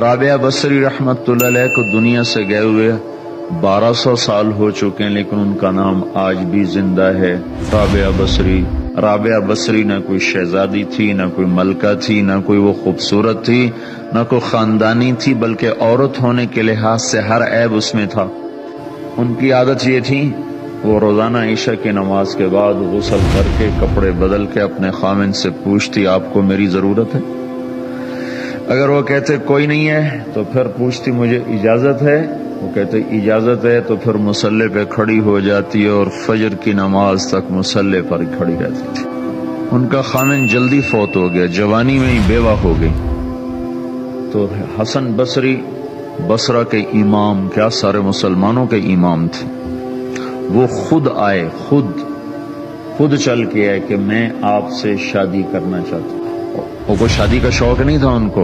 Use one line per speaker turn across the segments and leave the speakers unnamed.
رابعہ بصری رحمتہ علیہ کو دنیا سے گئے ہوئے 1200 سال ہو چکے ہیں، لیکن ان کا نام آج بھی زندہ ہے، رابعہ بصری۔ رابعہ بصری نہ کوئی شہزادی تھی، نہ کوئی ملکہ تھی، نہ کوئی وہ خوبصورت تھی، نہ کوئی خاندانی تھی، بلکہ عورت ہونے کے لحاظ سے ہر عیب اس میں تھا۔ ان کی عادت یہ تھی، وہ روزانہ عشاء کی نماز کے بعد غسل کر کے کپڑے بدل کے اپنے خامن سے پوچھتی آپ کو میری ضرورت ہے؟ اگر وہ کہتے کوئی نہیں ہے تو پھر پوچھتی مجھے اجازت ہے؟ وہ کہتے اجازت ہے تو پھر مصلی پہ کھڑی ہو جاتی اور فجر کی نماز تک مصلی پر کھڑی رہتی تھی۔ ان کا خامن جلدی فوت ہو گیا، جوانی میں ہی بیوہ ہو گئی، تو حسن بصری بصرہ کے امام، کیا سارے مسلمانوں کے امام تھے، وہ خود آئے، خود چل کے آئے کہ میں آپ سے شادی کرنا چاہتا ہوں۔ وہ کوئی شادی کا شوق نہیں تھا ان کو،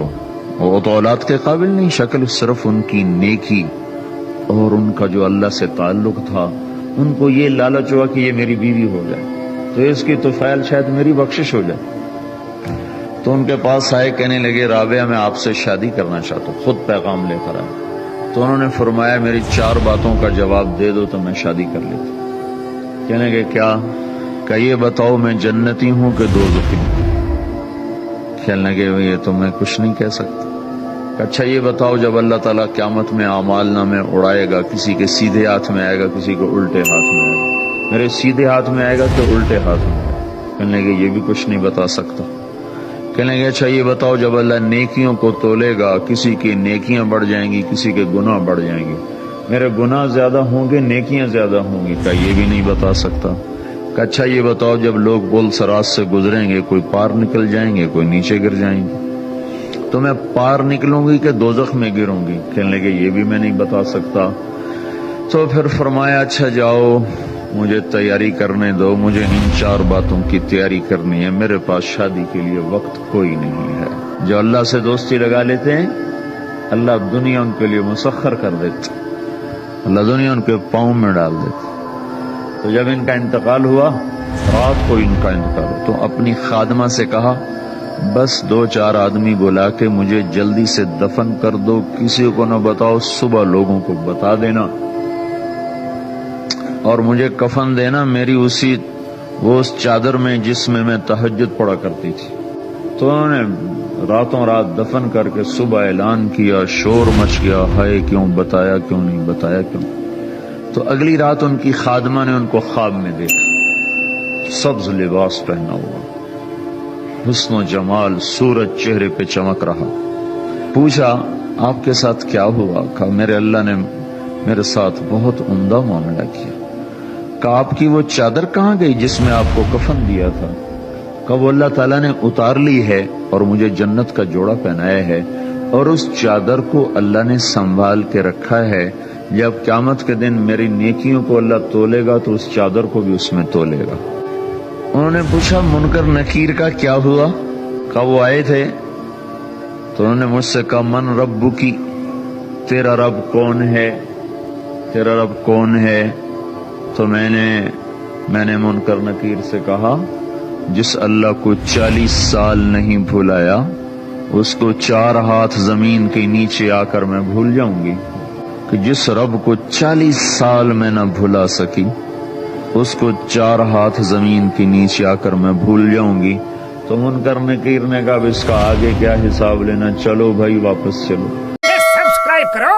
وہ تو اولاد کے قابل نہیں، شکل صرف ان کی نیکی اور ان کا جو اللہ سے تعلق تھا، ان کو یہ لالچ ہوا کہ یہ میری بیوی ہو جائے تو اس کی طفیل شاید میری بخشش ہو جائے۔ تو ان کے پاس آئے، کہنے لگے رابعہ میں آپ سے شادی کرنا چاہتا ہوں، خود پیغام لے کر آئے۔ تو انہوں نے فرمایا میری 4 باتوں کا جواب دے دو تو میں شادی کر لیتا۔ کہنے لگے کیا؟ کہ یہ بتاؤ میں جنتی ہوں کہ دوزخی ہوں؟ کہنے لگے یہ تو میں کچھ نہیں کہہ سکتا۔ کہ اچھا یہ بتاؤ جب اللہ تعالیٰ قیامت میں اعمال نامے اڑائے گا، کسی کے سیدھے ہاتھ میں آئے گا، کسی کو الٹے ہاتھ میں آئے گا، میرے سیدھے ہاتھ میں آئے گا کہ الٹے ہاتھ میں آئے گا؟ کہنے لگے یہ بھی کچھ نہیں بتا سکتا۔ کہنے لگے اچھا یہ بتاؤ جب اللہ نیکیوں کو تولے گا، کسی کی نیکیاں بڑھ جائیں گی، کسی کے گناہ بڑھ جائیں گے، میرے گناہ زیادہ ہوں گے نیکیاں زیادہ ہوں گی؟ کہ یہ بھی نہیں بتا سکتا۔ کہ اچھا یہ بتاؤ جب لوگ پل صراط سے گزریں گے، کوئی پار نکل جائیں گے، کوئی نیچے گر جائیں گے، تو میں پار نکلوں گی کہ دوزخ میں گروں گی؟ کہنے لگے یہ بھی میں نہیں بتا سکتا۔ تو پھر فرمایا اچھا جاؤ مجھے تیاری کرنے دو، مجھے ان 4 باتوں کی تیاری کرنی ہے، میرے پاس شادی کے لیے وقت کوئی نہیں ہے۔ جو اللہ سے دوستی لگا لیتے ہیں اللہ دنیا ان کے لیے مسخر کر دیتے، اللہ دنیا ان کے پاؤں میں ڈال دیتے۔ تو جب ان کا انتقال ہوا، رات کو ان کا انتقال ہوا، تو اپنی خادمہ سے کہا بس 2-4 آدمی بلا کے مجھے جلدی سے دفن کر دو، کسی کو نہ بتاؤ، صبح لوگوں کو بتا دینا، اور مجھے کفن دینا میری اس چادر میں جس میں تہجد پڑا کرتی تھی۔ تو انہوں نے راتوں رات دفن کر کے صبح اعلان کیا، شور مچ گیا، ہائے کیوں بتایا، کیوں نہیں بتایا، کیوں؟ تو اگلی رات ان کی خادمہ نے ان کو خواب میں دیکھا، سبز لباس پہنا ہوا، حسن و جمال، سورج چہرے پہ چمک رہا۔ پوچھا آپ کے ساتھ کیا ہوا؟ کہا میرے اللہ نے میرے ساتھ بہت عمدہ معاملہ کیا۔ کہا آپ کی وہ چادر کہاں گئی جس میں آپ کو کفن دیا تھا؟ کہا وہ اللہ تعالیٰ نے اتار لی ہے اور مجھے جنت کا جوڑا پہنایا ہے، اور اس چادر کو اللہ نے سنبھال کے رکھا ہے، جب قیامت کے دن میری نیکیوں کو اللہ تولے گا تو اس چادر کو بھی اس میں تولے گا۔ انہوں نے پوچھا منکر نکیر کا کیا ہوا؟ کہا وہ آئے تھے تو انہوں نے مجھ سے کہا من ربکی، تیرا رب کون ہے، تیرا رب کون ہے؟ تو میں نے منکر نکیر سے کہا جس اللہ کو 40 سال نہیں بھلایا اس کو 4 ہاتھ زمین کے نیچے آ کر میں بھول جاؤں گی؟ کہ جس رب کو 40 سال میں نہ بھلا سکی اس کو 4 ہاتھ زمین کے نیچے آ کر میں بھول جاؤں گی؟ تو منکر نکیر نے کہا اب اس کا آگے کیا حساب لینا، چلو بھائی واپس چلو۔
سبسکرائب کرو